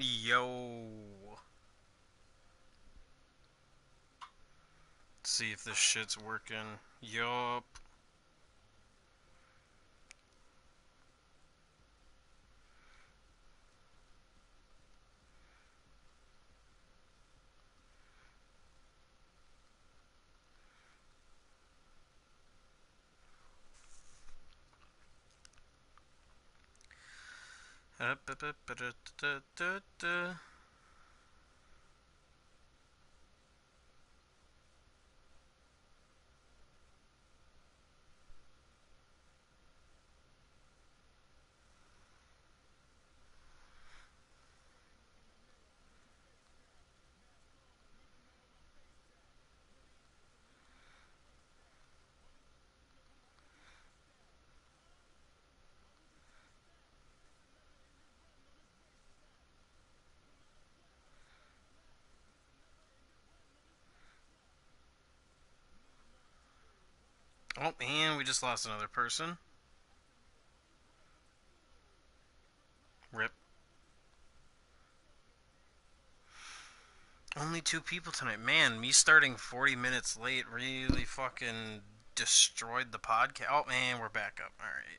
Yo. See if this shit's working. Yup. Oh, and we just lost another person. Rip. Only two people tonight. Man, me starting 40 minutes late really fucking destroyed the podcast. Oh, man, we're back up. Alright.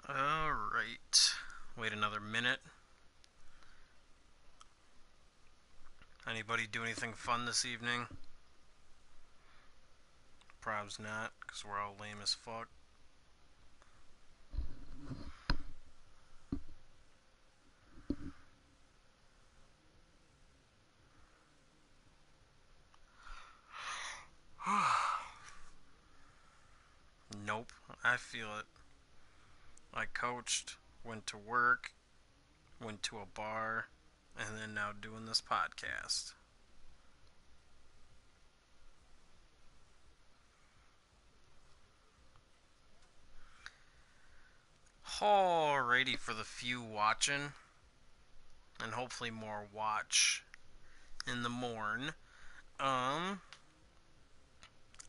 Alright. Wait another minute. Anybody do anything fun this evening? Probs not, because we're all lame as fuck. Nope, I feel it. I coached, went to work, went to a bar, and then now doing this podcast. Alrighty, for the few watching, and hopefully more watch in the morn.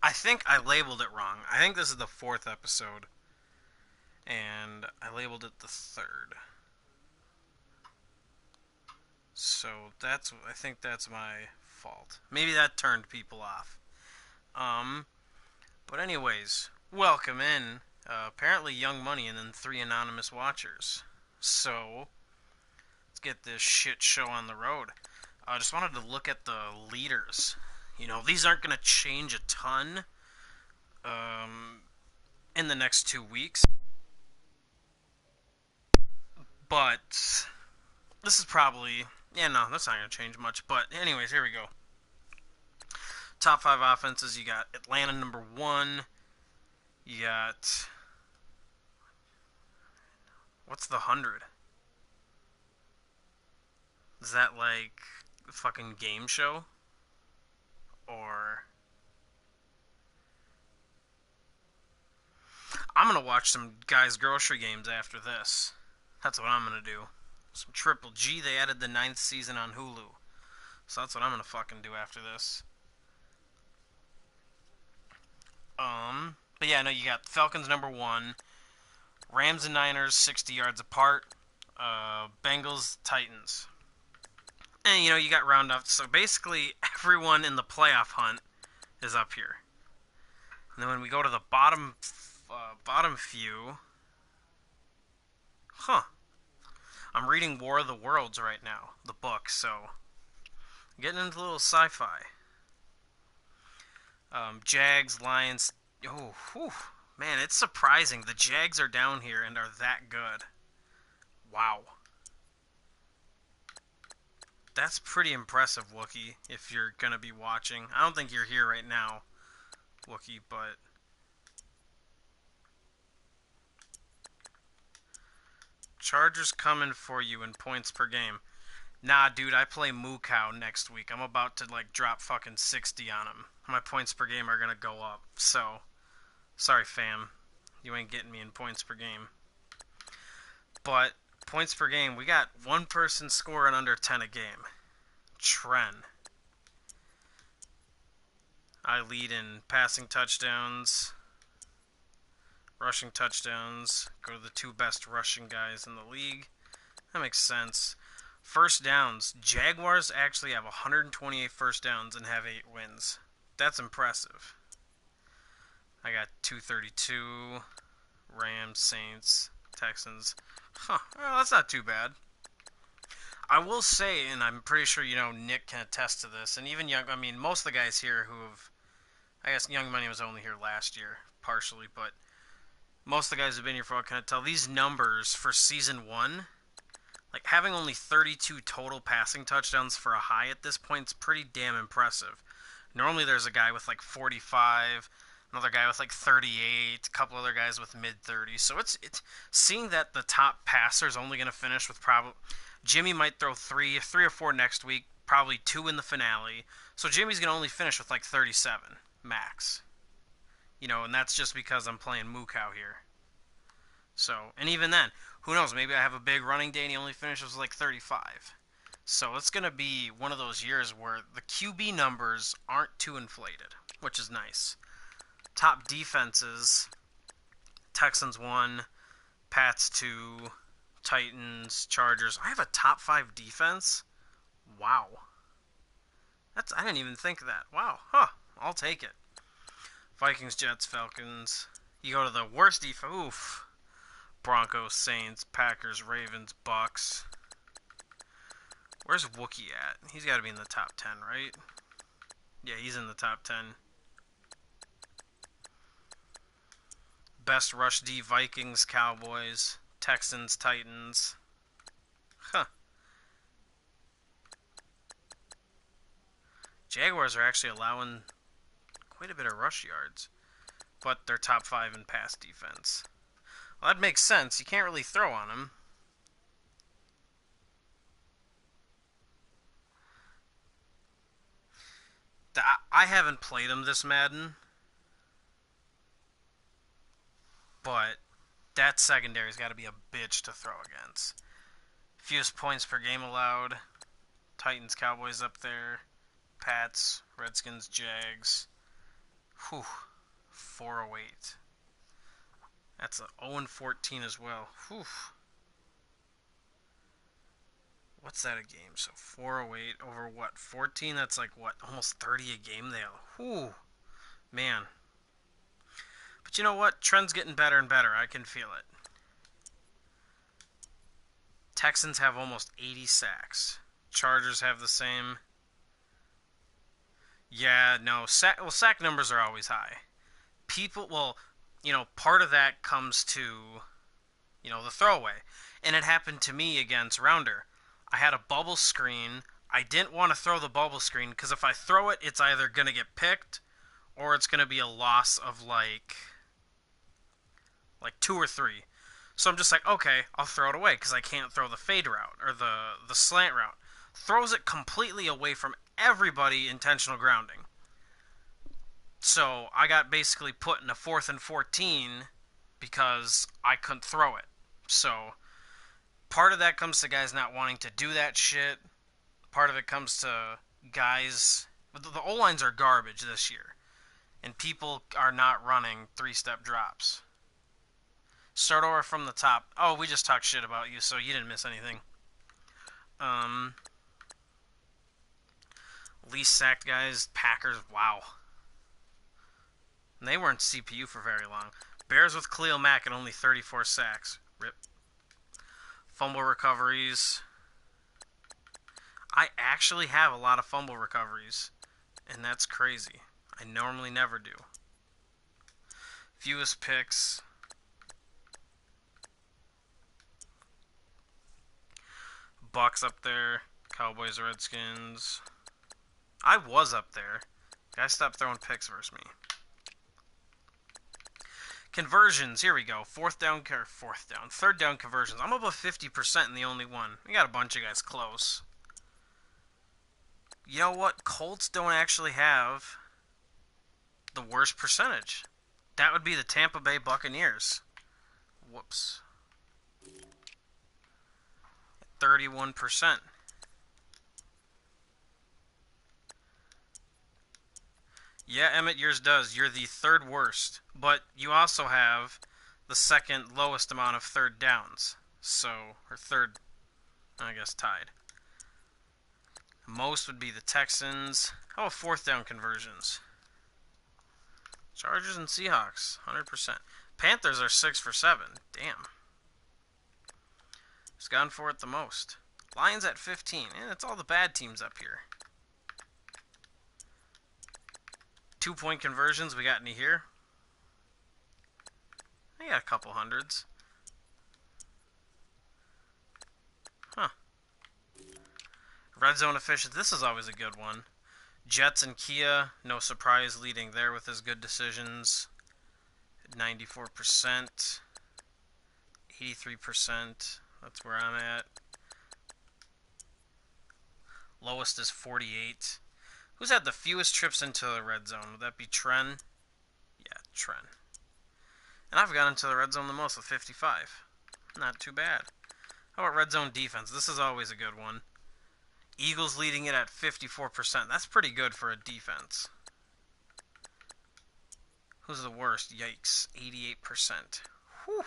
I think I labeled it wrong. I think this is the 4th episode, and I labeled it the 3rd. So I think that's my fault. Maybe that turned people off. But anyways, welcome in. Apparently Young Money and then 3 anonymous watchers. So, let's get this shit show on the road. I just wanted to look at the leaders. These aren't going to change a ton in the next 2 weeks. But this is probably... Yeah, no, that's not going to change much. But anyways, here we go. Top 5 offenses, you got Atlanta number 1. You got... What's the 100? Is that like a fucking game show? Or... I'm gonna watch some guys' grocery games after this. That's what I'm gonna do. Some Triple G. They added the 9th season on Hulu. So that's what I'm gonna fucking do after this. But yeah, no, you got Falcons number 1. Rams and Niners 60 yards apart. Bengals, Titans. And, you got round off. So basically, everyone in the playoff hunt is up here. And then when we go to the bottom few, huh? I'm reading War of the Worlds right now, the book, so I'm getting into a little sci-fi. Jags, Lions. Oh, whew. Man, it's surprising. The Jags are down here and are that good. Wow. That's pretty impressive, Wookie, if you're going to be watching. I don't think you're here right now, Wookie, but... Chargers coming for you in points per game. Nah, dude, I play Moo Cow next week. I'm about to, like, drop fucking 60 on him. My points per game are going to go up. So, sorry, fam. You ain't getting me in points per game. But, points per game, we got one person scoring under 10 a game. Tren. I lead in passing touchdowns, rushing touchdowns, go to the two best rushing guys in the league. That makes sense. First downs. Jaguars actually have 128 first downs and have 8 wins. That's impressive. I got 232. Rams, Saints, Texans. Huh. Well, that's not too bad. I will say, and I'm pretty sure, Nick can attest to this, and even most of the guys here who have, I guess Young Money was only here last year, partially, but most of the guys who've been here for a while can tell these numbers for season 1, like having only 32 total passing touchdowns for a high at this point is pretty damn impressive. Normally there's a guy with like 45, another guy with like 38, a couple other guys with mid-30s. So it's seeing that the top passer is only going to finish with probably... Jimmy might throw 3 or 4 next week, probably 2 in the finale. So Jimmy's going to only finish with like 37 max. And that's just because I'm playing Moo Cow here. So, and even then, who knows, maybe I have a big running day and he only finishes with like 35. So it's going to be one of those years where the QB numbers aren't too inflated, which is nice. Top defenses, Texans 1, Pats 2, Titans, Chargers. I have a top 5 defense? Wow. I didn't even think of that. Wow. Huh. I'll take it. Vikings, Jets, Falcons. You go to the worst defense. Oof. Broncos, Saints, Packers, Ravens, Bucks. Where's Wookie at? He's got to be in the top 10, right? Yeah, he's in the top 10. Best rush D, Vikings, Cowboys, Texans, Titans. Huh. Jaguars are actually allowing quite a bit of rush yards, but they're top 5 in pass defense. Well, that makes sense. You can't really throw on them. I haven't played them this Madden, but that secondary's got to be a bitch to throw against. Fewest points per game allowed. Titans, Cowboys up there. Pats, Redskins, Jags. Whew. 408. That's a 0-14 as well. Whew. What's that a game? So 408 over what? 14? That's like what? Almost 30 a game there. Whew. Man. But you know what? Trend's getting better and better. I can feel it. Texans have almost 80 sacks. Chargers have the same. Yeah, no. Sack numbers are always high. Part of that comes to, the throwaway. And it happened to me against Rounder. I had a bubble screen. I didn't want to throw the bubble screen because if I throw it, it's either going to get picked or it's going to be a loss of like 2 or 3. So I'm just like, okay, I'll throw it away because I can't throw the fade route or the slant route. Throws it completely away from everybody intentional grounding. So I got basically put in a 4th and 14 because I couldn't throw it. So part of that comes to guys not wanting to do that shit. Part of it comes to guys... The O-lines are garbage this year. And people are not running 3-step drops. Start over from the top. Oh, we just talked shit about you, so you didn't miss anything. Least sacked guys, Packers, wow. And they weren't CPU for very long. Bears with Khalil Mack at only 34 sacks. Rip. Fumble recoveries. I actually have a lot of fumble recoveries, and that's crazy. I normally never do. Fewest picks. Bucks up there. Cowboys, Redskins. I was up there. Guys, stop throwing picks versus me. Conversions, here we go. Third down conversions. I'm above 50% in the only one. We got a bunch of guys close. You know what? Colts don't actually have the worst percentage. That would be the Tampa Bay Buccaneers. Whoops. 31%. Yeah, Emmett, yours does. You're the third worst. But you also have the second lowest amount of third downs. So, or third, I guess, tied. Most would be the Texans. How about fourth down conversions? Chargers and Seahawks, 100%. Panthers are 6 for 7. Damn. Who's gone for it the most? Lions at 15. It's all the bad teams up here. 2-point conversions, we got any here? I got a couple hundreds. Huh. Red zone efficiency, this is always a good one. Jets and Kia, no surprise leading there with his good decisions. 94%. 83%. That's where I'm at. Lowest is 48. Who's had the fewest trips into the red zone? Would that be Tren? Yeah, Tren. And I've gotten into the red zone the most with 55. Not too bad. How about red zone defense? This is always a good one. Eagles leading it at 54%. That's pretty good for a defense. Who's the worst? Yikes. 88%. Whew.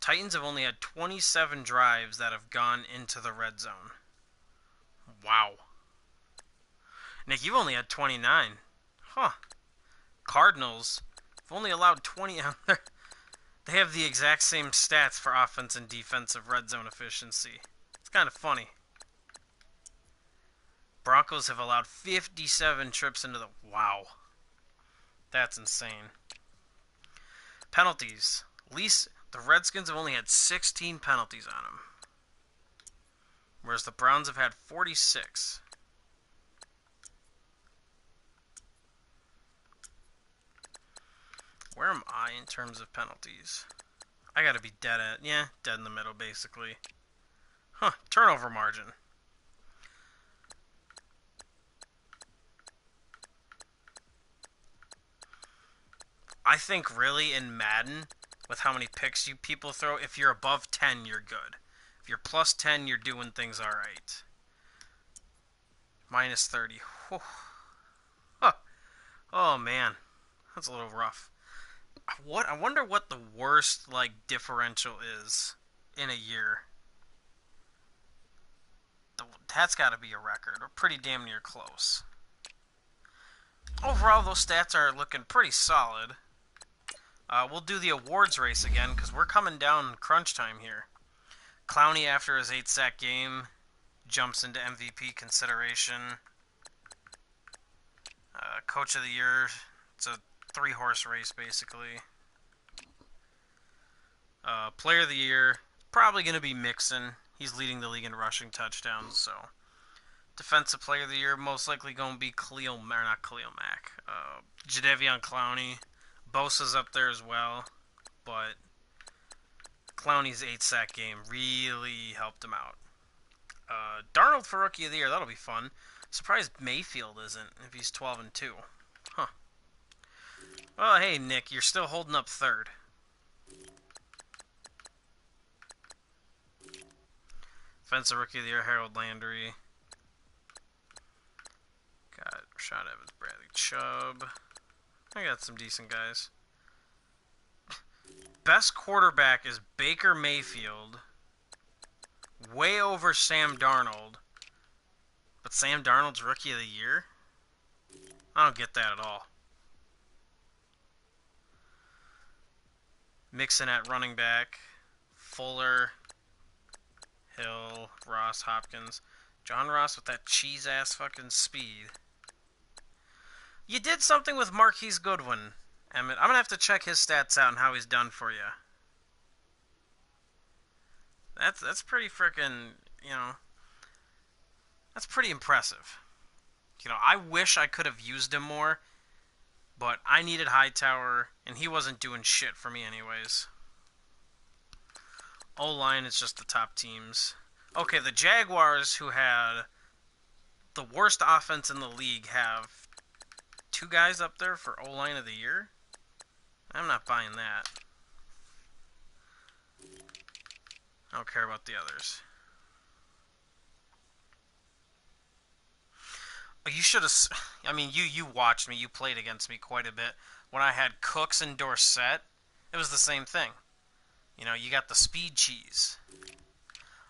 Titans have only had 27 drives that have gone into the red zone. Wow. Nick, you've only had 29. Huh. Cardinals have only allowed 20 out there. They have the exact same stats for offense and defensive red zone efficiency. It's kind of funny. Broncos have allowed 57 trips into the... Wow. That's insane. Penalties. Least the Redskins have only had 16 penalties on them, whereas the Browns have had 46. Where am I in terms of penalties? I gotta be dead in the middle, basically. Huh, turnover margin. I think really in Madden, with how many picks you people throw, if you're above 10, you're good. If you're plus 10, you're doing things alright. Minus 30. Whew. Huh. Oh, man. That's a little rough. I wonder what the worst, differential is in a year. That's got to be a record, or pretty damn near close. Overall, those stats are looking pretty solid. We'll do the awards race again, because we're coming down crunch time here. Clowney, after his 8-sack game, jumps into MVP consideration. Coach of the Year, it's a 3-horse race, basically. Player of the Year, probably going to be Mixon. He's leading the league in rushing touchdowns, so... Defensive Player of the Year, most likely going to be Jadeveon Clowney. Bosa's up there as well, but Clowney's 8-sack game really helped him out. Darnold for Rookie of the Year, that'll be fun. Surprised Mayfield isn't, if he's 12-2. Huh. Well, hey, Nick, you're still holding up third. Defensive Rookie of the Year, Harold Landry. Got Rashad Evans, Bradley Chubb. I got some decent guys. Best quarterback is Baker Mayfield. Way over Sam Darnold. But Sam Darnold's Rookie of the Year? I don't get that at all. Mixon at running back. Fuller, Hill, Ross, Hopkins. John Ross with that cheese-ass fucking speed. You did something with Marquise Goodwin, Emmett. I'm going to have to check his stats out and how he's done for you. That's pretty freaking, that's pretty impressive. I wish I could have used him more, but I needed Hightower, and he wasn't doing shit for me anyways. O-line is just the top teams. Okay, the Jaguars, who had the worst offense in the league, have 2 guys up there for O-line of the year? I'm not buying that. I don't care about the others. You should have... I mean, you watched me. You played against me quite a bit. When I had Cooks and Dorsett, it was the same thing. You got the speed cheese.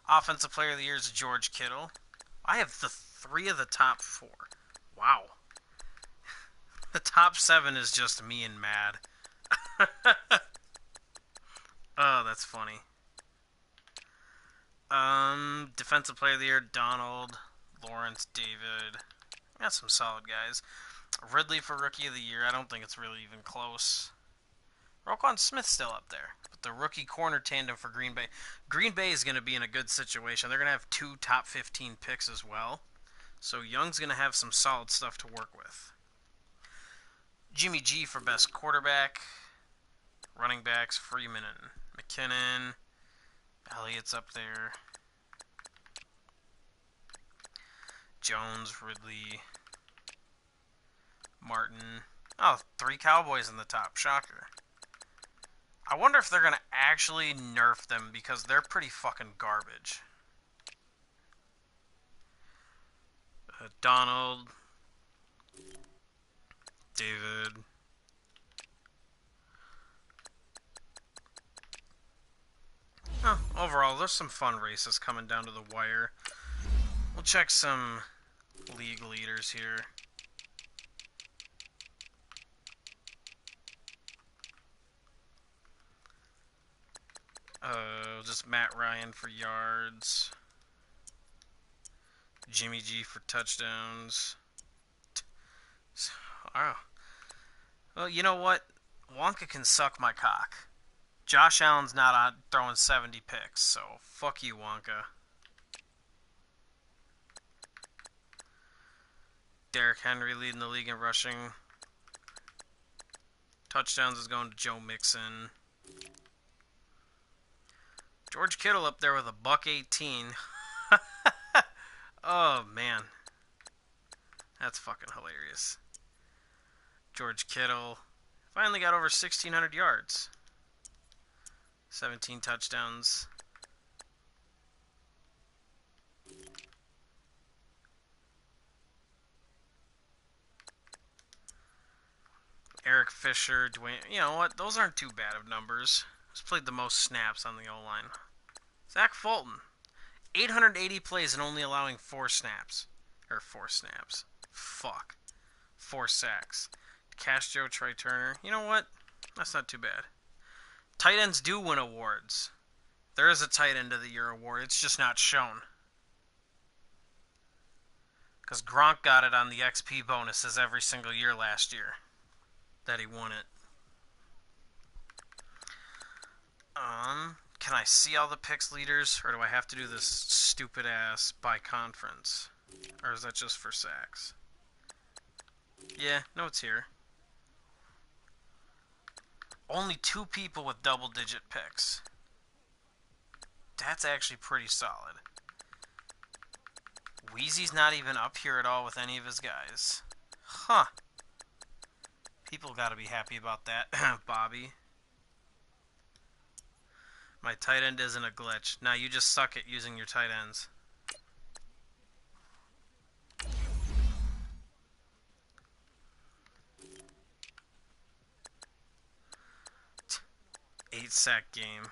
Offensive Player of the Year is George Kittle. I have the 3 of the top 4. Wow. The top 7 is just me and Mad. Oh, that's funny. Defensive Player of the Year, Donald, Lawrence, David. Got some solid guys. Ridley for Rookie of the Year. I don't think it's really even close. Roquan Smith's still up there. But the rookie corner tandem for Green Bay. Green Bay is going to be in a good situation. They're going to have 2 top 15 picks as well. So Young's going to have some solid stuff to work with. Jimmy G for best quarterback. Running backs, Freeman and McKinnon. Elliott's up there. Jones, Ridley, Martin. Oh, 3 Cowboys in the top. Shocker. I wonder if they're going to actually nerf them because they're pretty fucking garbage. Donald. David. Oh, overall, there's some fun races coming down to the wire. We'll check some league leaders here. Just Matt Ryan for yards. Jimmy G for touchdowns. Oh. Well, you know what? Wonka can suck my cock. Josh Allen's not on throwing 70 picks, so fuck you, Wonka. Derrick Henry leading the league in rushing. Touchdowns is going to Joe Mixon. George Kittle up there with a $1.18. Oh, man. That's fucking hilarious. George Kittle finally got over 1,600 yards. 17 touchdowns. Eric Fisher, Dwayne. You know what? Those aren't too bad of numbers. He's played the most snaps on the O-line. Zach Fulton. 880 plays and only allowing 4 snaps. Or 4 snaps. Fuck. 4 sacks. Castro, Trey Turner. You know what? That's not too bad. Tight ends do win awards. There is a tight end of the year award. It's just not shown. Because Gronk got it on the XP bonuses every single year last year that he won it. Can I see all the picks leaders, or do I have to do this stupid ass by conference? Or is that just for sacks? Yeah, no, it's here. Only 2 people with double-digit picks. That's actually pretty solid. Wheezy's not even up here at all with any of his guys. Huh. People gotta be happy about that. Bobby. My tight end isn't a glitch. Now you just suck at using your tight ends. Eight-sack game.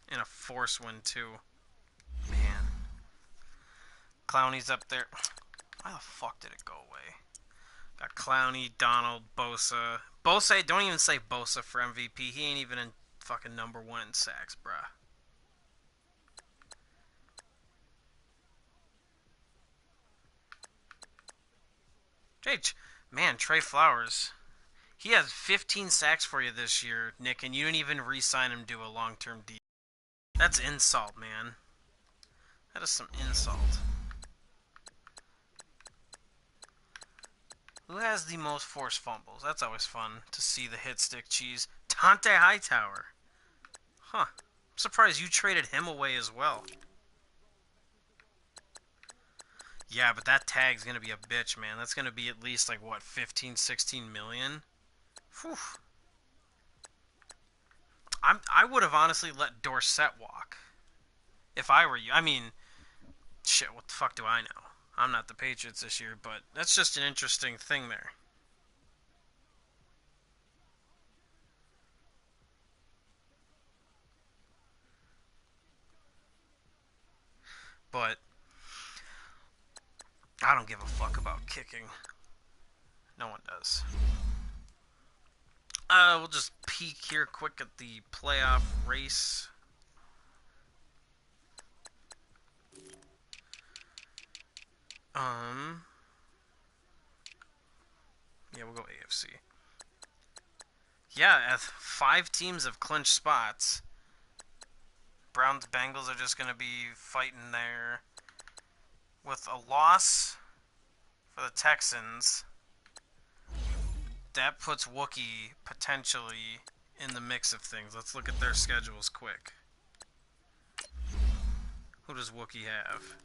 And a force win, too. Man. Clowney's up there. Why the fuck did it go away? Got Clowney, Donald, Bosa. Bosa, don't even say Bosa for MVP. He ain't even in fucking #1 in sacks, bruh. Man, Trey Flowers. He has 15 sacks for you this year, Nick, and you didn't even re-sign him to a long-term deal. That's insult, man. That is some insult. Who has the most forced fumbles? That's always fun to see the hit stick cheese. Dante Hightower. Huh. I'm surprised you traded him away as well. Yeah, but that tag's going to be a bitch, man. That's going to be at least, like, what, 15, 16 million? Whew. I would have honestly let Dorsett walk if I were you. I mean, shit, what the fuck do I know? I'm not the Patriots this year, but that's just an interesting thing there. But I don't give a fuck about kicking. No one does. We'll just peek here quick at the playoff race. Yeah, we'll go AFC. Yeah, 5 teams have clinched spots. Browns Bengals are just going to be fighting there. With a loss for the Texans, that puts Wookie potentially in the mix of things. Let's look at their schedules quick. Who does Wookie have?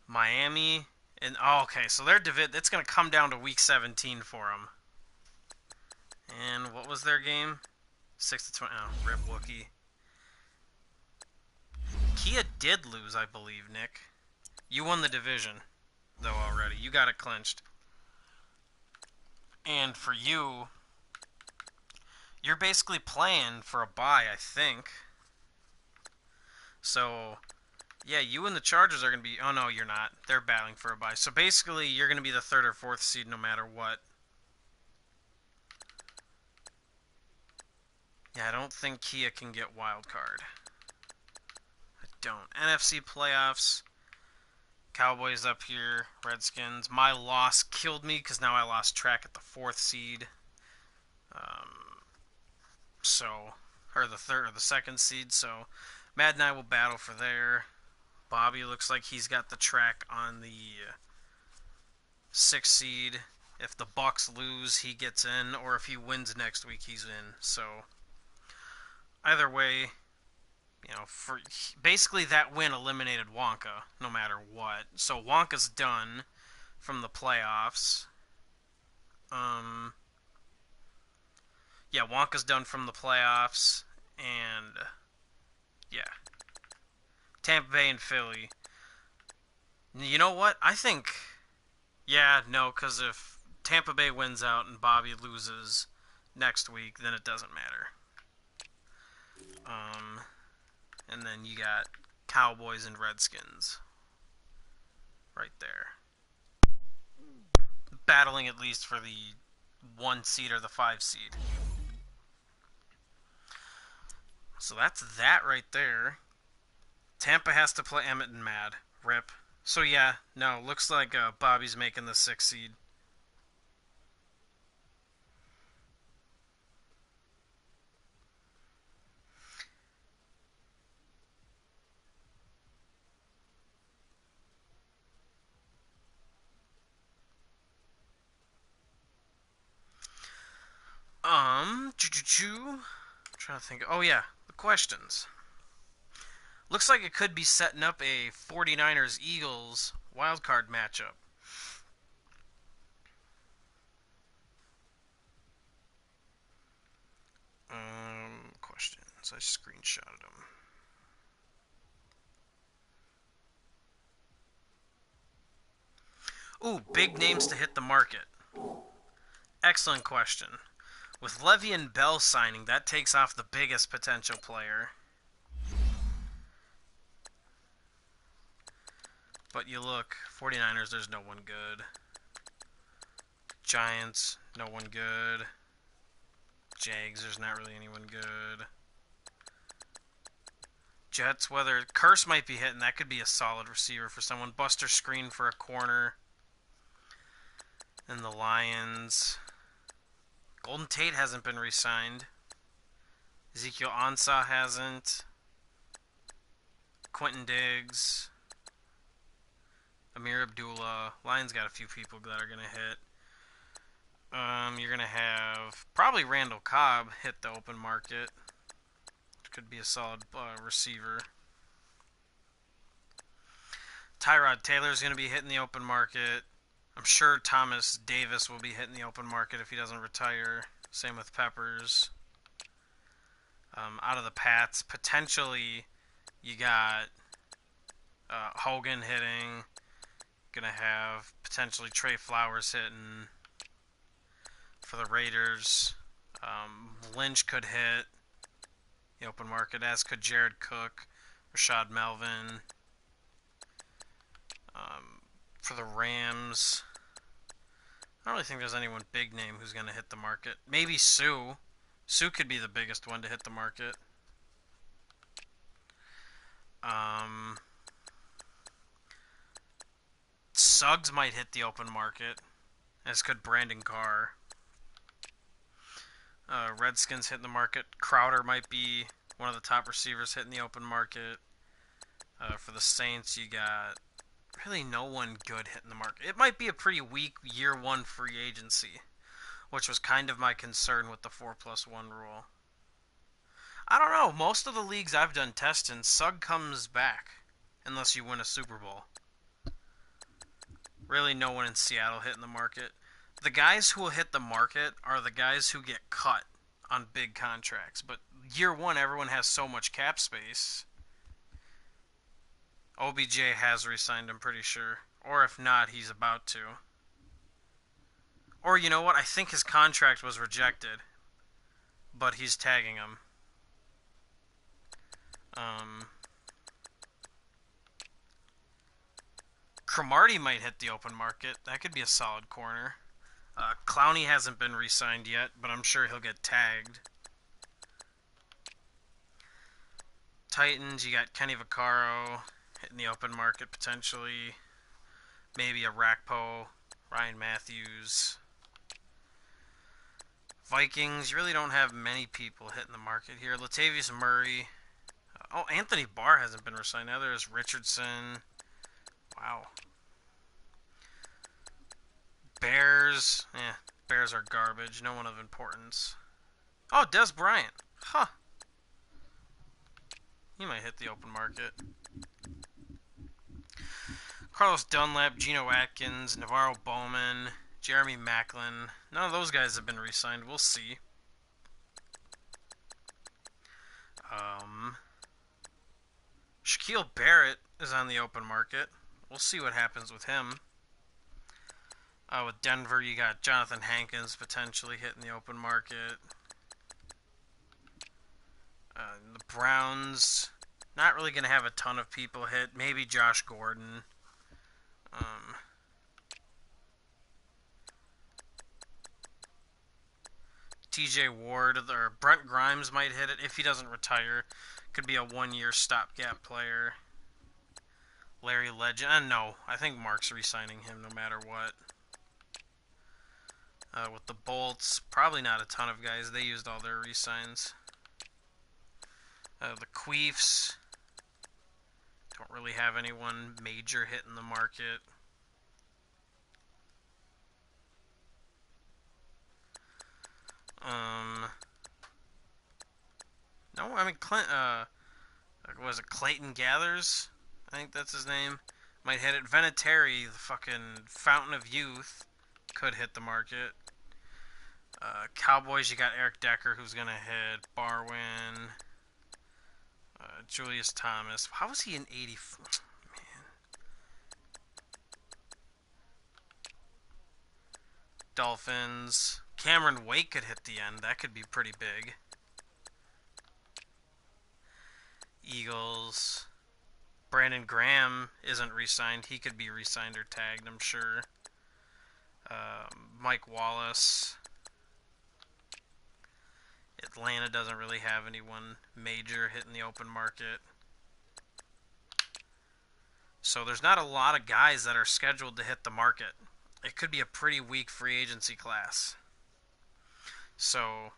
Miami and okay, so their it's going to come down to week 17 for them. And what was their game? 6-20. Oh, rip Wookie. Kia did lose, I believe, Nick. You won the division, though, already. You got it clinched. And for you, you're basically playing for a bye, I think. So, yeah, you and the Chargers are going to be... Oh, no, you're not. They're battling for a bye. So, basically, you're going to be the 3rd or 4th seed no matter what. Yeah, I don't think Kia can get wild card. I don't. NFC playoffs. Cowboys up here. Redskins. My loss killed me because now I lost track at the 4th seed. Or the 3rd or the 2nd seed. So, Matt and I will battle for there. Bobby looks like he's got the track on the 6th seed. If the Bucks lose, he gets in, or if he wins next week, he's in. So, either way, for basically that win eliminated Wonka, no matter what. So Wonka's done from the playoffs. Yeah, Wonka's done from the playoffs, and yeah, Tampa Bay and Philly. You know what? I think, yeah, no, because if Tampa Bay wins out and Bobby loses next week, then it doesn't matter. And then you got Cowboys and Redskins right there. Battling at least for the 1 seed or the 5 seed. So that's that right there. Tampa has to play Emmett and Mad. Rip. So yeah, no, looks like Bobby's making the 6 seed. I'm trying to think. Oh yeah, the questions. Looks like it could be setting up a 49ers Eagles wildcard matchup. Questions. I screenshotted them. Ooh, big names to hit the market. Excellent question. With Le'Veon Bell signing, that takes off the biggest potential player. But you look, 49ers, there's no one good. Giants, No one good. Jags, there's not really anyone good. Jets, whether Curse might be hitting, that could be a solid receiver for someone. Buster Screen for a corner. And the Lions. Golden Tate hasn't been re-signed. Ezekiel Ansah hasn't. Quentin Diggs. Amir Abdullah. Lions got a few people that are going to hit. You're going to have probably Randall Cobb hit the open market. Could be a solid receiver. Tyrod Taylor's going to be hitting the open market. I'm sure Thomas Davis will be hitting the open market if he doesn't retire. Same with Peppers. Out of the Pats, potentially you got Hogan hitting. Gonna have potentially Trey Flowers hitting for the Raiders. Lynch could hit the open market, as could Jared Cook, Rashad Melvin. For the Rams, I don't really think there's anyone big name who's going to hit the market. Maybe Sue. Sue could be the biggest one to hit the market. Suggs might hit the open market, as could Brandon Carr. Redskins hitting the market. Crowder might be one of the top receivers hitting the open market. For the Saints, you got really no one good hitting the market. It might be a pretty weak year one free agency, which was kind of my concern with the 4+1 rule. I don't know. Most of the leagues I've done testing, Sugg comes back unless you win a Super Bowl. Really no one in Seattle hitting the market. The guys who will hit the market are the guys who get cut on big contracts. But year one, everyone has so much cap space. OBJ has re-signed, I'm pretty sure. Or if not, he's about to. Or you know what? I think his contract was rejected. But he's tagging him. Cromartie might hit the open market. That could be a solid corner. Clowney hasn't been re-signed yet, but I'm sure he'll get tagged. Titans, you got Kenny Vaccaro hitting the open market potentially. Maybe a Rakpo, Ryan Matthews. Vikings, you really don't have many people hitting the market here. Latavius Murray. Anthony Barr hasn't been re-signed. Now there's Richardson. Wow. Bears. Bears are garbage. No one of importance. Oh, Des Bryant. Huh. He might hit the open market. Carlos Dunlap, Geno Atkins, Navarro Bowman, Jeremy Maclin. None of those guys have been re-signed. We'll see. Shaquille Barrett is on the open market. We'll see what happens with him. With Denver, you got Jonathan Hankins potentially hitting the open market. The Browns, not really going to have a ton of people hit. Maybe Josh Gordon. TJ Ward or Brent Grimes might hit it if he doesn't retire. Could be a one-year stopgap player. Larry Legend. No, I think Mark's re-signing him no matter what. With the Bolts, probably not a ton of guys. They used all their re-signs. The Queefs don't really have anyone major hitting the market. No, I mean was it Clayton Gathers? I think that's his name. Might hit it. Vinatieri, the fucking fountain of youth, could hit the market. Cowboys, you got Eric Decker, who's gonna hit. Barwin. Julius Thomas. How was he in 80? Man. Dolphins. Cameron Wake could hit the end. That could be pretty big. Eagles. Brandon Graham isn't re-signed. He could be re-signed or tagged, I'm sure. Mike Wallace. Atlanta doesn't really have anyone major hitting the open market. So there's not a lot of guys that are scheduled to hit the market. It could be a pretty weak free agency class. So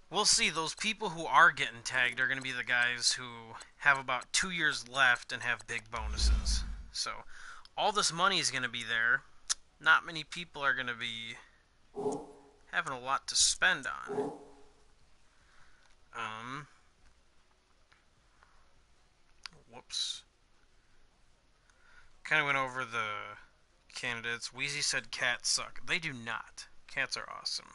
we'll see. Those people who are getting tagged are going to be the guys who have about 2 years left and have big bonuses. So all this money is going to be there. Not many people are going to be having a lot to spend on. Whoops. Kind of went over the candidates. Wheezy said cats suck. They do not. Cats are awesome.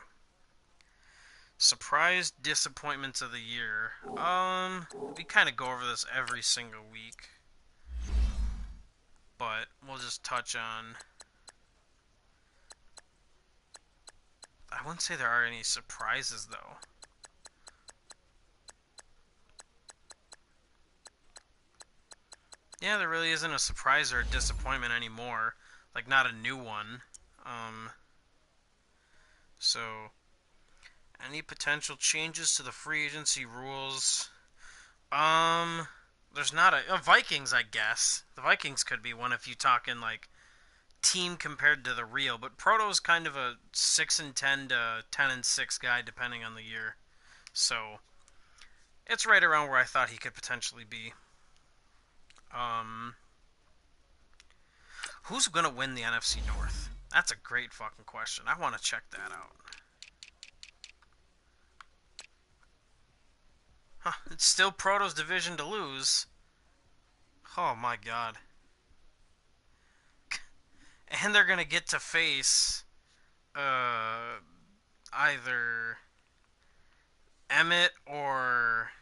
Surprise disappointments of the year. We kind of go over this every single week, but we'll just touch on. I wouldn't say there are any surprises though. Yeah, there really isn't a surprise or a disappointment anymore. Like, not a new one. So, any potential changes to the free agency rules? There's not a Vikings, I guess. The Vikings could be one if you talking like team compared to the real. But Proto's kind of a 6-10 to 10-6 guy, depending on the year. So it's right around where I thought he could potentially be. Who's gonna win the NFC North? That's a great fucking question. I want to check that out. Huh, it's still Proto's division to lose. Oh my god. And they're gonna get to face either Emmett or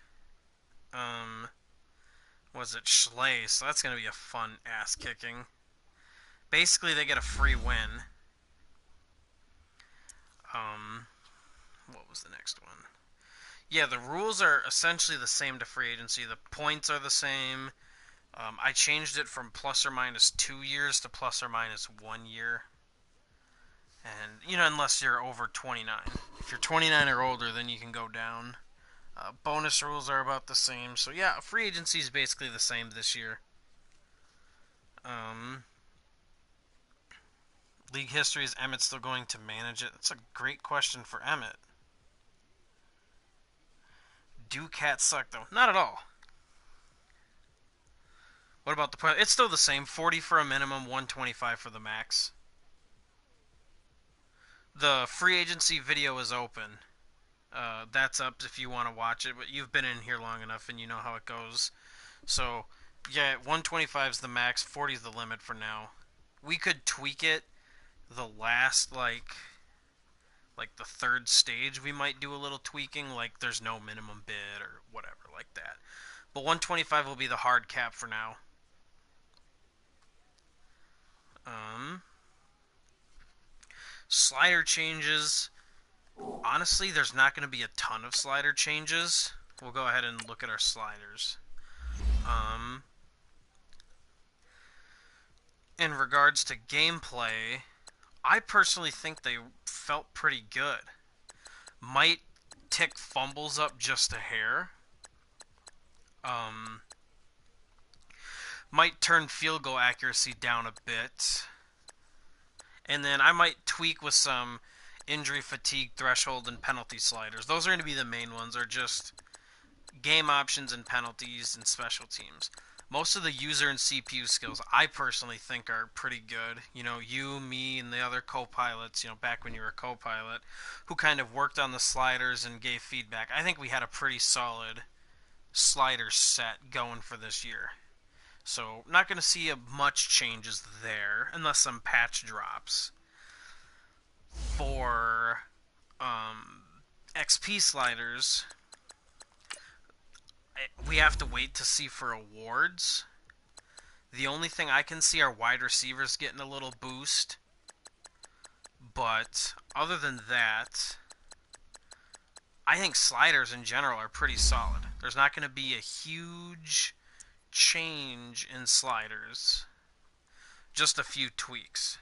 was it Schley? So that's gonna be a fun ass kicking. Basically, they get a free win. What was the next one? Yeah, the rules are essentially the same to free agency. The points are the same. I changed it from plus or minus 2 years to plus or minus 1 year. And, unless you're over 29. If you're 29 or older, then you can go down. Bonus rules are about the same. So, yeah, free agency is basically the same this year. League history, is Emmett still going to manage it? That's a great question for Emmett. Do cats suck, though? Not at all. What about the point? It's still the same. 40 for a minimum, 125 for the max. The free agency video is open. That's up if you want to watch it, but you've been in here long enough and you know how it goes. So, yeah, 125 is the max, 40 is the limit for now. We could tweak it the last, like the third stage. We might do a little tweaking, like there's no minimum bid or whatever like that. But 125 will be the hard cap for now. Slider changes. Honestly, there's not going to be a ton of slider changes. We'll go ahead and look at our sliders. In regards to gameplay, I personally think they felt pretty good. Might tick fumbles up just a hair. Might turn field goal accuracy down a bit. And then I might tweak with some injury fatigue threshold and penalty sliders. Those are going to be the main ones, or just game options and penalties and special teams. Most of the user and CPU skills I personally think are pretty good. You, me, and the other co-pilots, back when you were a co-pilot, who kind of worked on the sliders and gave feedback. I think we had a pretty solid slider set going for this year. So, not going to see much changes there, unless some patch drops. For XP sliders, we have to wait to see for awards. The only thing I can see are wide receivers getting a little boost. But, other than that, I think sliders in general are pretty solid. There's not going to be a huge change in sliders. Just a few tweaks.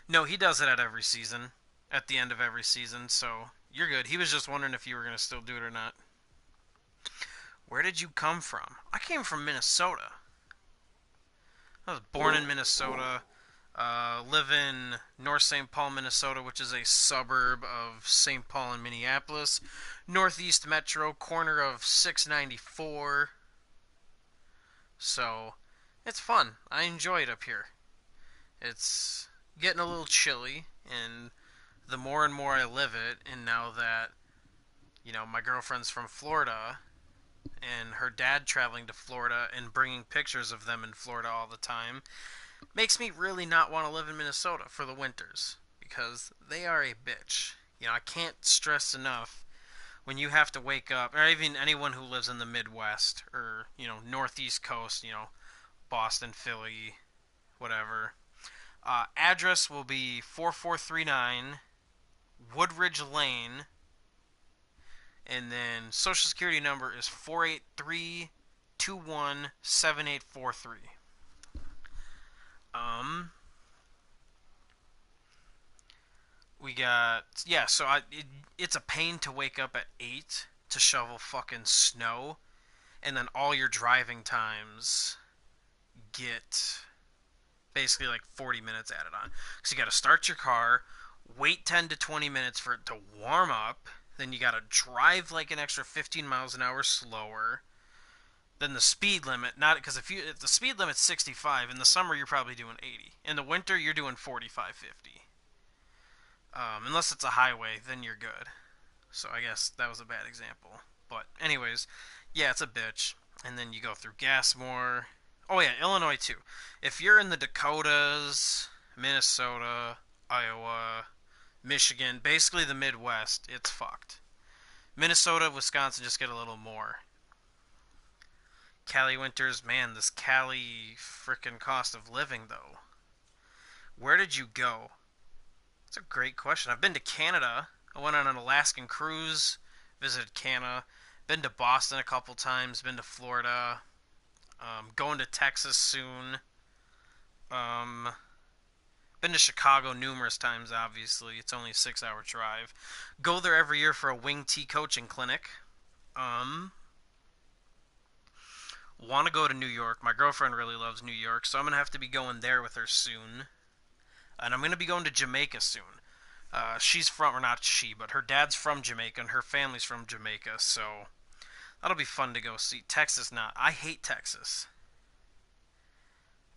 No, he does it at every season, at the end of every season. So you're good. He was just wondering if you were gonna still do it or not. Where did you come from? I came from Minnesota. I was born in Minnesota. Live in North St. Paul, Minnesota, which is a suburb of St. Paul and Minneapolis. Northeast Metro, corner of 694. So, it's fun. I enjoy it up here. It's getting a little chilly, and the more and more I live it, and now that, my girlfriend's from Florida, and her dad traveling to Florida and bringing pictures of them in Florida all the time, makes me really not want to live in Minnesota for the winters because they are a bitch. I can't stress enough when you have to wake up, or even anyone who lives in the Midwest or, Northeast Coast, Boston, Philly, whatever. Address will be 4439 Woodridge Lane, and then social security number is 483217843. Um, we got so it's a pain to wake up at 8 to shovel fucking snow, and then all your driving times get basically like 40 minutes added on. So you got to start your car, wait 10 to 20 minutes for it to warm up, then you got to drive like an extra 15 miles an hour slower than the speed limit. Not because if the speed limit's 65 in the summer, you're probably doing 80. In the winter, you're doing 45, 50. Unless it's a highway, then you're good. So I guess that was a bad example. But anyways, yeah, it's a bitch. And then you go through Gassmore. Oh yeah, Illinois too. If you're in the Dakotas, Minnesota, Iowa, Michigan, basically the Midwest, it's fucked. Minnesota, Wisconsin just get a little more. Cali winters, man, this Cali frickin' cost of living though. Where did you go? That's a great question. I've been to Canada. I went on an Alaskan cruise, visited Canada, been to Boston a couple times, been to Florida, going to Texas soon. Um, Been to Chicago numerous times, obviously. It's only a 6 hour drive. Go there every year for a wing T coaching clinic. Um, Want to go to New York. My girlfriend really loves New York, so I'm going to have to be going there with her soon. And I'm going to be going to Jamaica soon. She's from, or not she, but her dad's from Jamaica and her family's from Jamaica, so that'll be fun to go see. Texas, not. I hate Texas.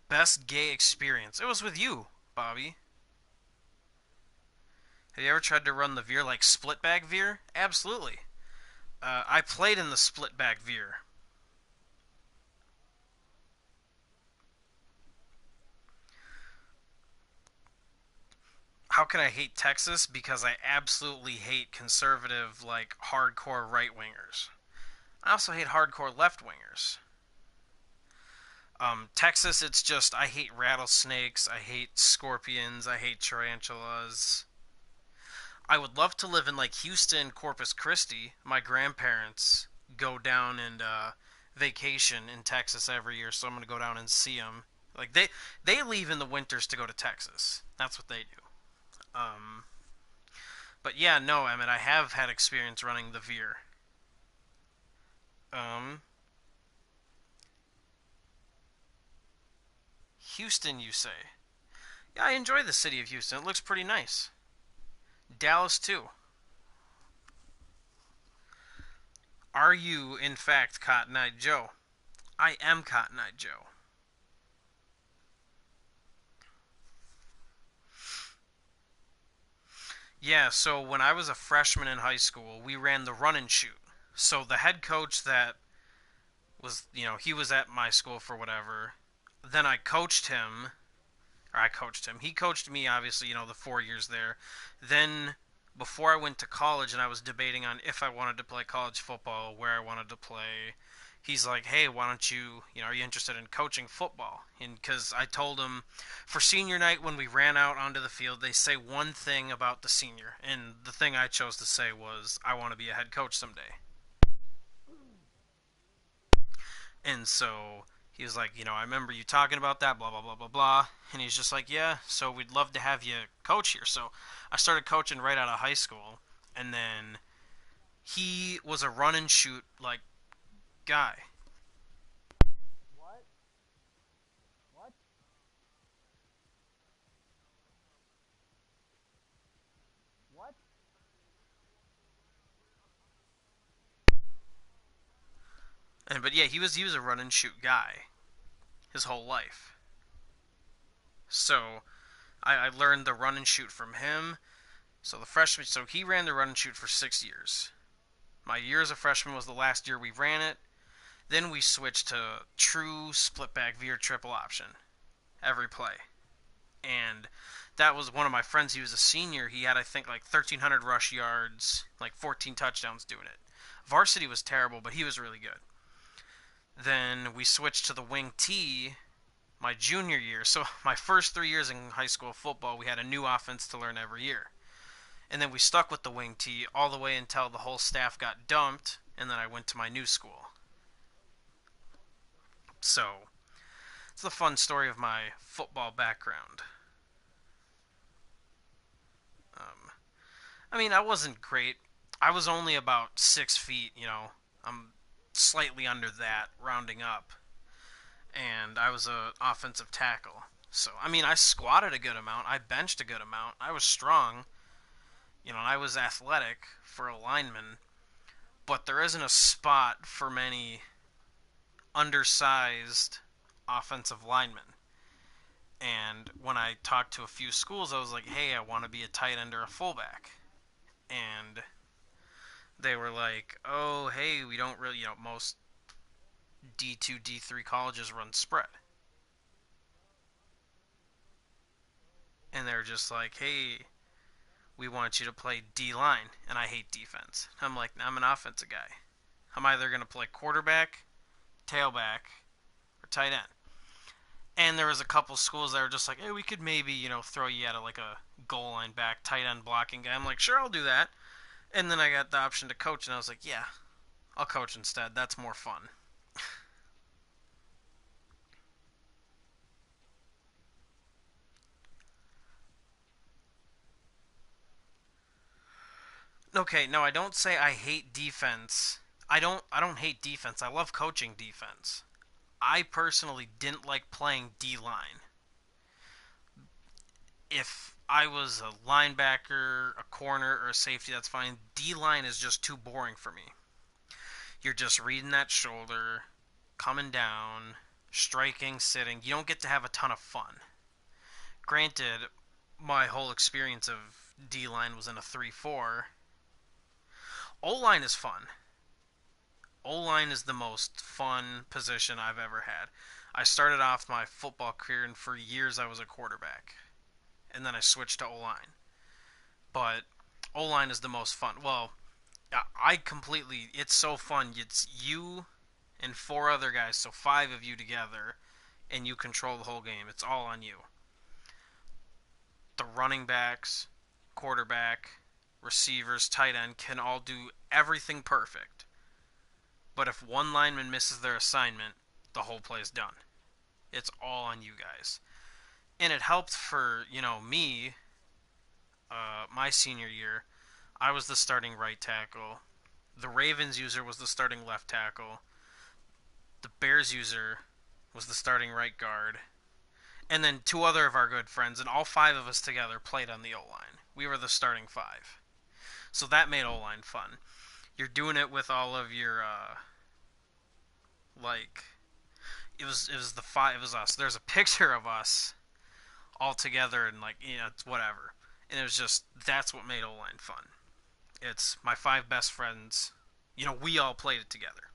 Best gay experience. It was with you, Bobby. Have you ever tried to run the veer like split bag veer? Absolutely. I played in the split bag veer. How can I hate Texas? Because I absolutely hate conservative, like, hardcore right wingers. I also hate hardcore left wingers. Texas, it's just, I hate rattlesnakes, I hate scorpions, I hate tarantulas. I would love to live in, like, Houston, Corpus Christi. My grandparents go down and vacation in Texas every year, so I'm going to go down and see them. Like, they leave in the winters to go to Texas. That's what they do. Um, but yeah, no, I mean, I have had experience running the veer. Um, Houston, you say? Yeah, I enjoy the city of Houston. It looks pretty nice. Dallas, too. Are you, in fact, Cotton Eye Joe? I am Cotton Eye Joe. Yeah, so when I was a freshman in high school, we ran the run and shoot. So the head coach that was, he was at my school for whatever. Then I coached him, or I coached him. He coached me, obviously, the 4 years there. Then, before I went to college and I was debating on if I wanted to play college football, where I wanted to play, he's like, hey, why don't you, are you interested in coaching football? And because I told him for senior night when we ran out onto the field, they say one thing about the senior. And the thing I chose to say was, I want to be a head coach someday. And so He was like, I remember you talking about that, blah, blah, blah, blah, blah. And he's just like, yeah, so we'd love to have you coach here. So I started coaching right out of high school. And then he was a run and shoot, like, guy. What? What? What? But yeah, he was a run and shoot guy his whole life. So I learned the run and shoot from him. So he ran the run and shoot for 6 years. My year as a freshman was the last year we ran it. Then we switched to true split back veer triple option every play. And that was one of my friends. He was a senior. He had, I think, like 1,300 rush yards, like 14 touchdowns doing it. Varsity was terrible, but he was really good. Then we switched to the wing T my junior year. So my first 3 years in high school football, we had a new offense to learn every year. And then we stuck with the wing T all the way until the whole staff got dumped, and then I went to my new school. So it's the fun story of my football background. Um, I mean, I wasn't great. I was only about 6 feet. I'm slightly under that, rounding up, and I was a offensive tackle. So I mean, I squatted a good amount. I benched a good amount. I was strong. And I was athletic for a lineman. But there isn't a spot for many undersized offensive linemen. And when I talked to a few schools, I was like, hey, I want to be a tight end or a fullback. And they were like, oh, hey, we don't really, most D2, D3 colleges run spread. And they're just like, hey, we want you to play D line. And I hate defense. I'm like, I'm an offensive guy. I'm either going to play quarterback, tailback, or tight end. And there was a couple schools that were just like, hey, we could maybe, throw you at like a goal line back, tight end blocking guy. I'm like, sure, I'll do that. And then I got the option to coach, and I was like, yeah, I'll coach instead. That's more fun. Okay, no, I don't say I hate defense. I don't hate defense. I love coaching defense. I personally didn't like playing D line. If I was a linebacker, a corner, or a safety, that's fine. D line is just too boring for me. You're just reading that shoulder, coming down, striking, sitting. You don't get to have a ton of fun. Granted, my whole experience of D line was in a 3-4. O line is fun. O line is the most fun position I've ever had. I started off my football career, and for years I was a quarterback. And then I switched to O line. But O line is the most fun. Well, I completely. It's so fun. It's you and four other guys, so five of you together, and you control the whole game. It's all on you. The running backs, quarterback, receivers, tight end can all do everything perfect. But if one lineman misses their assignment, the whole play's done. It's all on you guys. And it helped for, me, my senior year. I was the starting right tackle. The Ravens user was the starting left tackle. The Bears user was the starting right guard. And then two other of our good friends, and all five of us together played on the O line. We were the starting five. So that made O line fun. You're doing it with all of your, like, it was the five, it was us. There's a picture of us all together, and, like, it's whatever. And it was just, that's what made O line fun. It's my five best friends. We all played it together.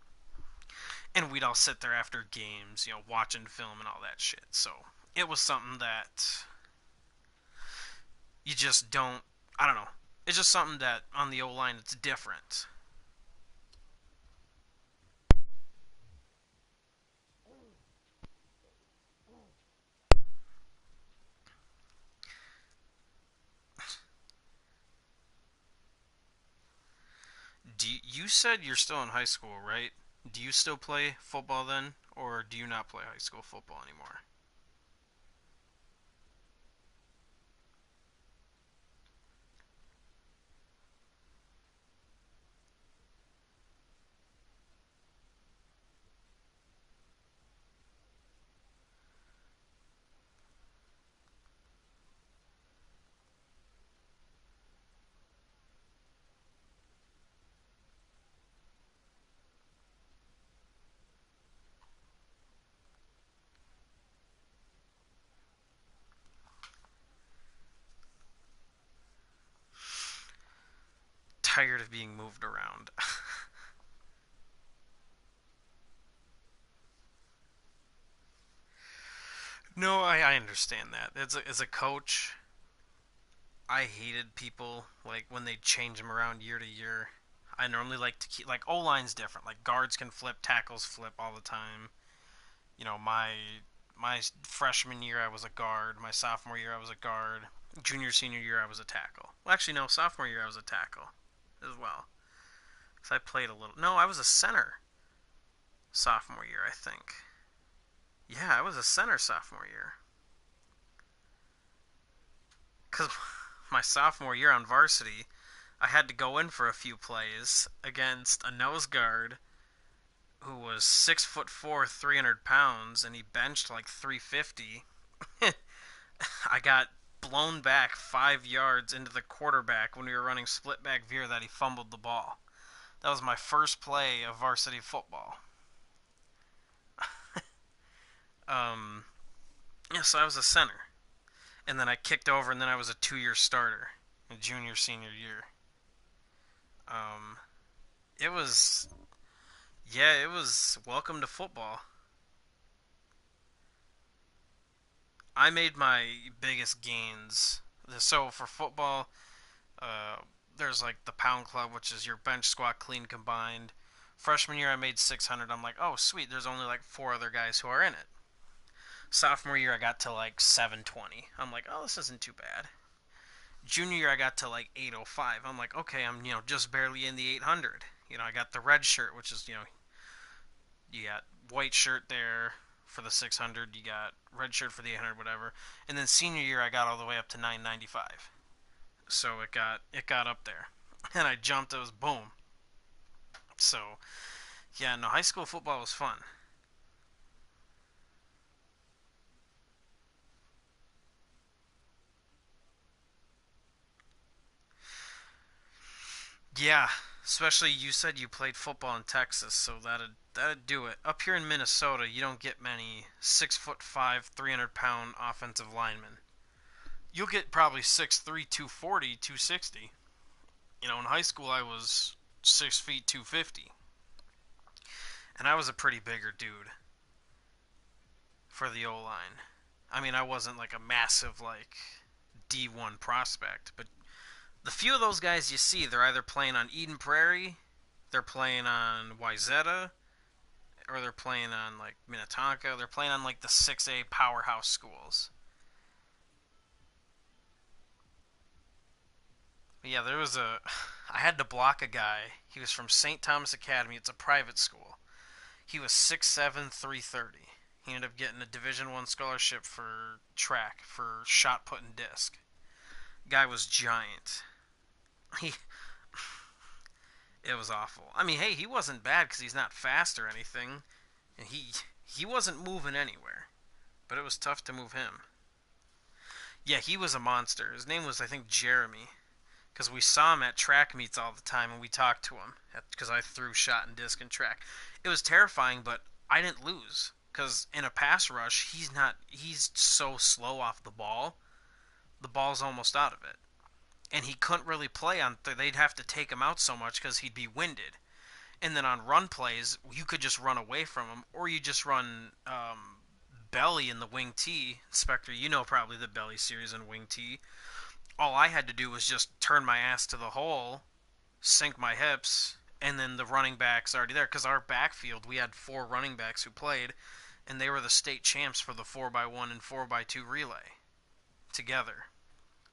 And we'd all sit there after games, watching film and all that shit. So it was something that you just don't. I don't know. It's just something that on the O line it's different. You said you're still in high school, right? Do you still play football then, or do you not play high school football anymore? Tired of being moved around. No, I understand that. As a coach, I hated people like when they change them around year to year. I normally like to keep like O line's different. Like guards can flip, tackles flip all the time. My freshman year I was a guard. My sophomore year I was a guard. Junior senior year I was a tackle. Well, actually no, sophomore year I was a tackle as well. So I played a little. No, I was a center sophomore year I think. Yeah, I was a center sophomore year. Cause my sophomore year on varsity, I had to go in for a few plays against a nose guard who was 6'4", 300 pounds, and he benched like 350. I got blown back 5 yards into the quarterback when we were running split back veer that he fumbled the ball. That was my first play of varsity football. Um, yeah, so I was a center, and then I kicked over, and then I was a 2-year starter, in junior senior year. Um, it was Yeah, it was welcome to football. I made my biggest gains. So for football, uh, there's like the pound club, which is your bench, squat, clean combined. Freshman year, I made 600. I'm like, oh sweet. There's only like four other guys who are in it. Sophomore year, I got to like 720. I'm like, oh, this isn't too bad. Junior year, I got to like 805. I'm like, okay, I'm just barely in the 800. I got the red shirt, which is you got white shirt there for the 600. You got red shirt for the 800, whatever. And then senior year, I got all the way up to 995. So it got up there, and I jumped. It was boom. So yeah, no, high school football was fun. Yeah, especially you said you played football in Texas, so that'd do it. Up here in Minnesota, you don't get many 6'5", 300-pound offensive linemen. You'll get probably 6'3", 240, 260. In high school I was 6 feet 250, and I was a pretty bigger dude for the O line. I mean, I wasn't like a massive like D1 prospect, but the few of those guys you see, they're either playing on Eden Prairie, they're playing on Wyzetta, or they're playing on like Minnetonka. They're playing on like the 6A powerhouse schools. But yeah, there was a. I had to block a guy. He was from St. Thomas Academy. It's a private school. He was 6'7", 330. He ended up getting a Division I scholarship for track for shot put and disc. Guy was giant. He It was awful. I mean, hey, he wasn't bad because he's not fast or anything, and he wasn't moving anywhere. But it was tough to move him. Yeah, he was a monster. His name was, I think, Jeremy, because we saw him at track meets all the time, and we talked to him because I threw shot and disc and track. It was terrifying, but I didn't lose because in a pass rush, he's not. He's so slow off the ball. The ball's almost out of it, and he couldn't really play on. They'd have to take him out so much because he'd be winded. And then on run plays, you could just run away from him, or you just run belly in the wing T. Spectre, you know probably the belly series in wing T. All I had to do was just turn my ass to the hole, sink my hips, and then the running back's already there. Because our backfield, we had four running backs who played, and they were the state champs for the 4x1 and 4x2 relay together.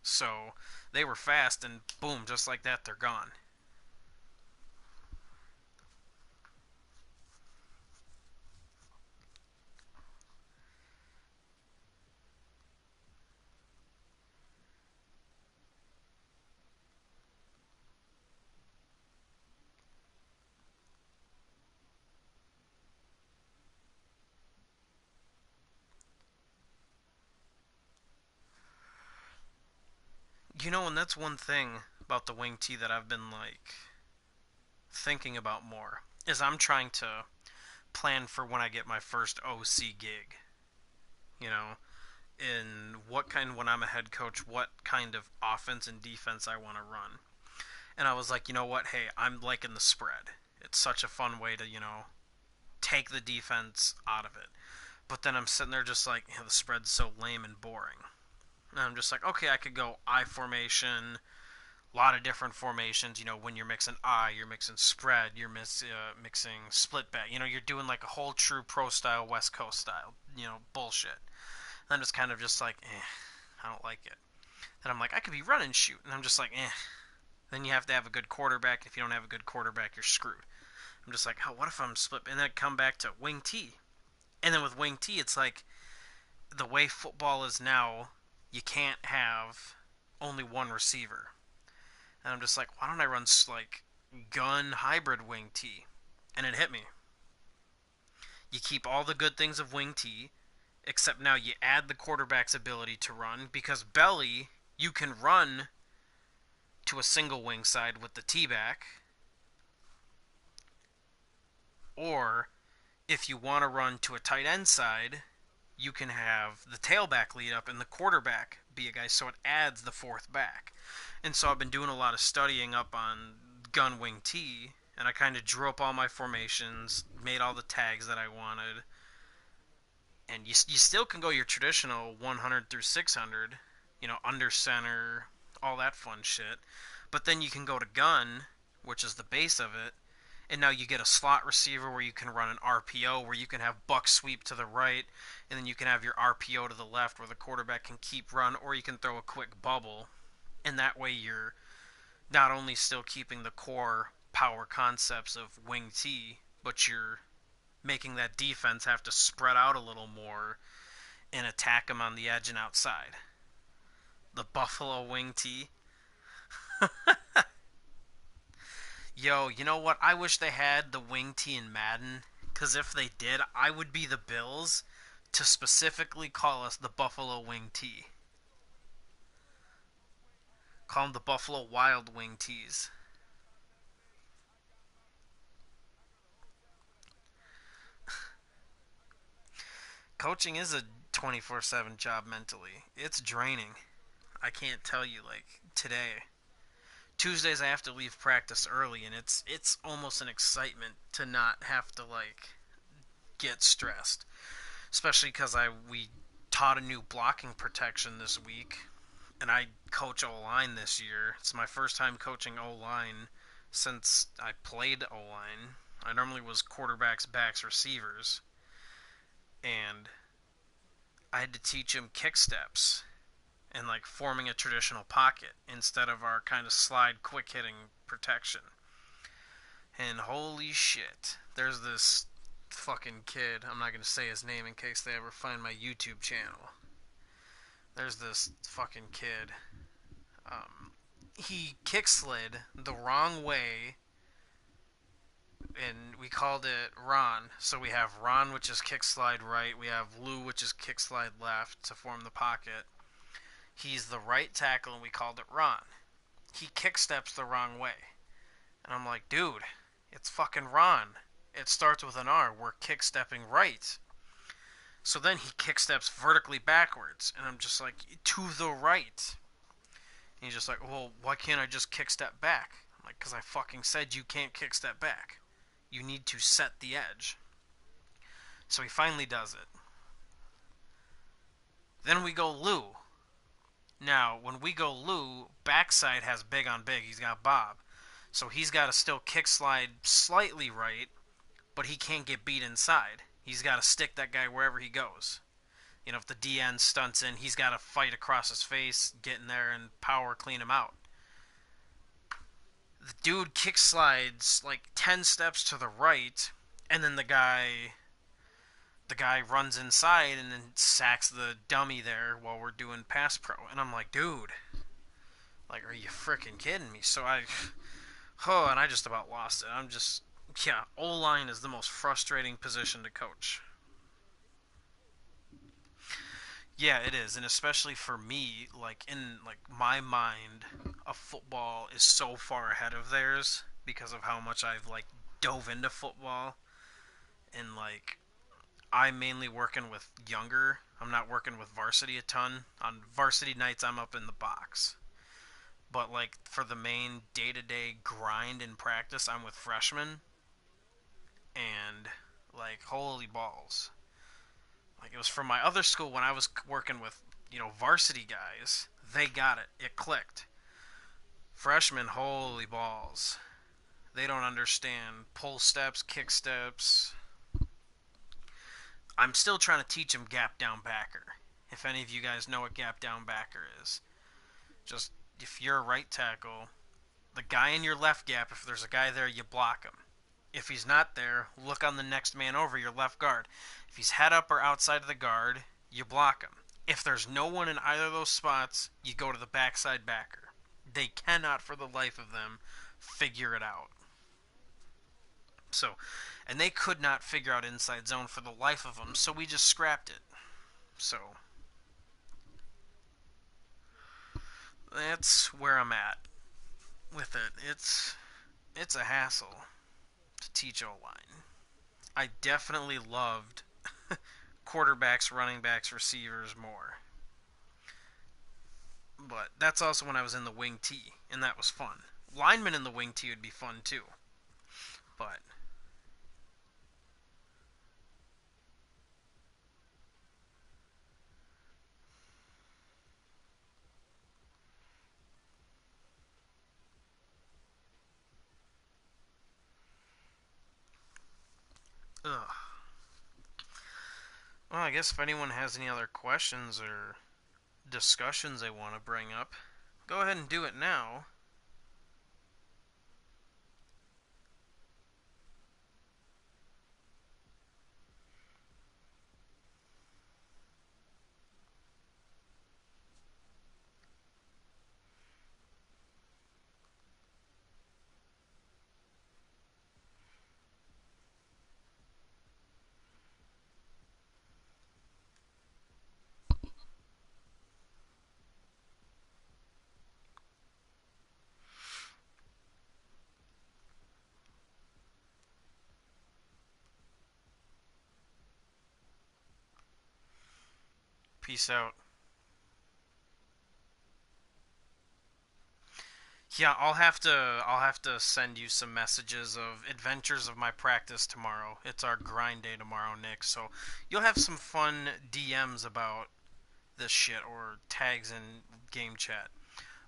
So they were fast, and boom, just like that, they're gone. And that's one thing about the wing tee that I've been like thinking about more is I'm trying to plan for when I get my first OC gig. You know, in what kind when I'm a head coach, what kind of offense and defense I want to run. And I was like, you know what? Hey, I'm liking the spread. It's such a fun way to, take the defense out of it. But then I'm sitting there just like, the spread's so lame and boring. And I'm just like, okay, I could go I formation, a lot of different formations. When you're mixing I, you're mixing spread, you're mixing split back. You're doing like a whole true pro style, West Coast style, bullshit. And I'm just kind of just like, I don't like it. And I'm like, I could be run and shoot. And I'm just like, Then you have to have a good quarterback. If you don't have a good quarterback, you're screwed. I'm just like, oh, what if I'm split? And then I come back to wing T. And then with wing T, it's like the way football is now, you can't have only one receiver. And I'm just like, why don't I run like gun hybrid wing T? And it hit me. You keep all the good things of wing T, except now you add the quarterback's ability to run because belly, you can run to a single wing side with the T back, or if you want to run to a tight end side, you can have the tailback lead up and the quarterback be a guy, so it adds the fourth back. And so I've been doing a lot of studying up on gun wing T, and I kind of drew up all my formations, made all the tags that I wanted, and you still can go your traditional 100 through 600, under center, all that fun shit. But then you can go to gun, which is the base of it, and now you get a slot receiver where you can run an RPO, where you can have buck sweep to the right, and then you can have your RPO to the left where the quarterback can keep run, or you can throw a quick bubble. And that way you're not only still keeping the core power concepts of wing T, but you're making that defense have to spread out a little more and attack them on the edge and outside. The Buffalo wing T. Yo, you know what? I wish they had the wing T in Madden, because if they did, I would be the Bills to specifically call us the Buffalo wing T. Call them the Buffalo Wild Wing Tees. Coaching is a 24/7 job mentally. It's draining. I can't tell you, like, today. Tuesdays I have to leave practice early, and it's almost an excitement to not have to, like, get stressed. Especially because we taught a new blocking protection this week, and I coach O-line this year. It's my first time coaching O-line since I played O-line. I normally was quarterbacks, backs, receivers, and I had to teach him kick steps and like forming a traditional pocket instead of our kind of slide quick hitting protection. And holy shit, there's this fucking kid. I'm not going to say his name in case they ever find my YouTube channel. There's this fucking kid. He kick slid the wrong way, and we called it Ron. So we have Ron, which is kick slide right. We have Lou, which is kick slide left to form the pocket. He's the right tackle, and we called it Ron. He kick steps the wrong way. And I'm like, dude, it's fucking Ron. It starts with an R. We're kick stepping right. So then he kick steps vertically backwards. And I'm just like, to the right. And he's just like, well, why can't I just kick step back? I'm like, because I fucking said you can't kick step back. You need to set the edge. So he finally does it. Then we go Lou. Now, when we go Lou, backside has big on big. He's got Bob. So he's got to still kick slide slightly right, but he can't get beat inside. He's got to stick that guy wherever he goes. If the DN stunts in, he's got to fight across his face, get in there, and power clean him out. The dude kick slides like 10 steps to the right, and then the guy runs inside and then sacks the dummy there while we're doing pass pro. And I'm like, dude, like, are you freaking kidding me? So and I just about lost it. O-line is the most frustrating position to coach. Yeah, it is, and especially for me, like in like my mind, a football is so far ahead of theirs because of how much I've like dove into football and like I'm mainly working with younger. I'm not working with varsity a ton. On varsity nights, I'm up in the box. But like for the main day-to-day grind and practice, I'm with freshmen and like holy balls. Like it was from my other school when I was working with, varsity guys. They got it. It clicked. Freshmen, holy balls. They don't understand pull steps, kick steps. I'm still trying to teach them gap down backer. If any of you guys know what gap down backer is, just if you're a right tackle, the guy in your left gap, if there's a guy there, you block him. If he's not there, look on the next man over, your left guard. If he's head up or outside of the guard, you block him. If there's no one in either of those spots, you go to the backside backer. They cannot, for the life of them, figure it out. So, and they could not figure out inside zone for the life of them, so we just scrapped it. So, that's where I'm at with it. It's a hassle to teach O line. I definitely loved quarterbacks, running backs, receivers more. But that's also when I was in the wing T, and that was fun. Linemen in the wing T would be fun too. But ugh. Well, I guess if anyone has any other questions or discussions they want to bring up, go ahead and do it now. Peace out. Yeah, I'll have to send you some messages of adventures of my practice tomorrow. It's our grind day tomorrow, Nick. So you'll have some fun DMs about this shit or tags in game chat.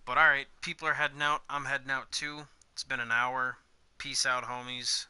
But alright, people are heading out. I'm heading out too. It's been an hour. Peace out, homies.